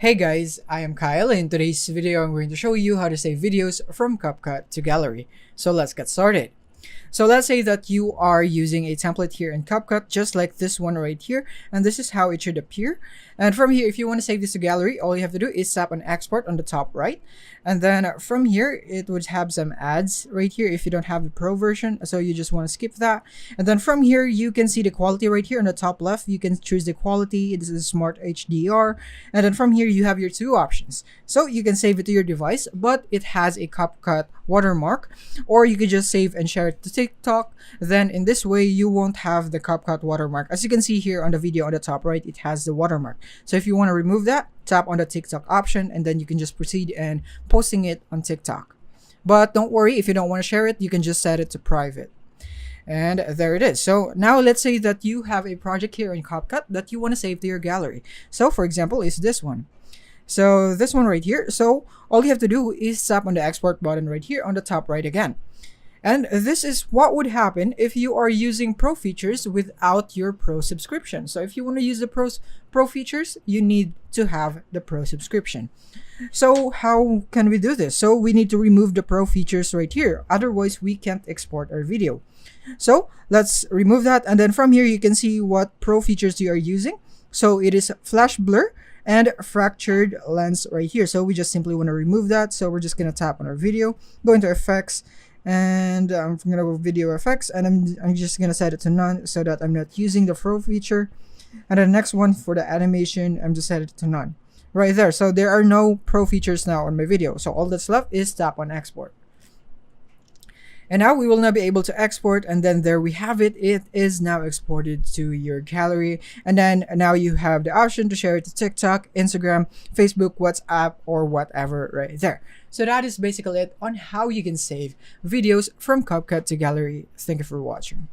Hey guys, I am Kyle. In today's video, I'm going to show you how to save videos from CapCut to gallery. So let's get started. So let's say that you are using a template here in CapCut, just like this one right here, and this is how it should appear. And from here, if you want to save this to gallery, all you have to do is tap on export on the top right. And then from here, it would have some ads right here if you don't have the pro version, so you just want to skip that. And then from here, you can see the quality right here on the top left. You can choose the quality. This is Smart HDR. And then from here, you have your two options. So you can save it to your device, but it has a CapCut watermark, or you could just save and share it to TikTok. Then in this way, you won't have the CapCut watermark. As you can see here on the video on the top right, it has the watermark. So if you want to remove that, tap on the TikTok option, and then you can just proceed and posting it on TikTok. But don't worry, if you don't want to share it, you can just set it to private. And there it is. So now let's say that you have a project here in CapCut that you want to save to your gallery. So for example, is this one. So this one right here. So all you have to do is tap on the export button right here on the top right again. And this is what would happen if you are using pro features without your pro subscription. So if you want to use the pro features, you need to have the pro subscription. So how can we do this? So we need to remove the pro features right here. Otherwise, we can't export our video. So let's remove that. And then from here, you can see what pro features you are using. So it is flash blur and fractured lens right here. So we just simply want to remove that. So we're just going to tap on our video, go into effects, and I'm going to go video effects, and I'm just going to set it to none so that I'm not using the pro feature. And the next one for the animation, I'm just set it to none right there. So there are no pro features now on my video. So all that's left is tap on export. And now we will now be able to export, and then there we have it. It is now exported to your gallery. And then now you have the option to share it to TikTok, Instagram, Facebook, WhatsApp, or whatever right there. So that is basically it on how you can save videos from CapCut to gallery. Thank you for watching.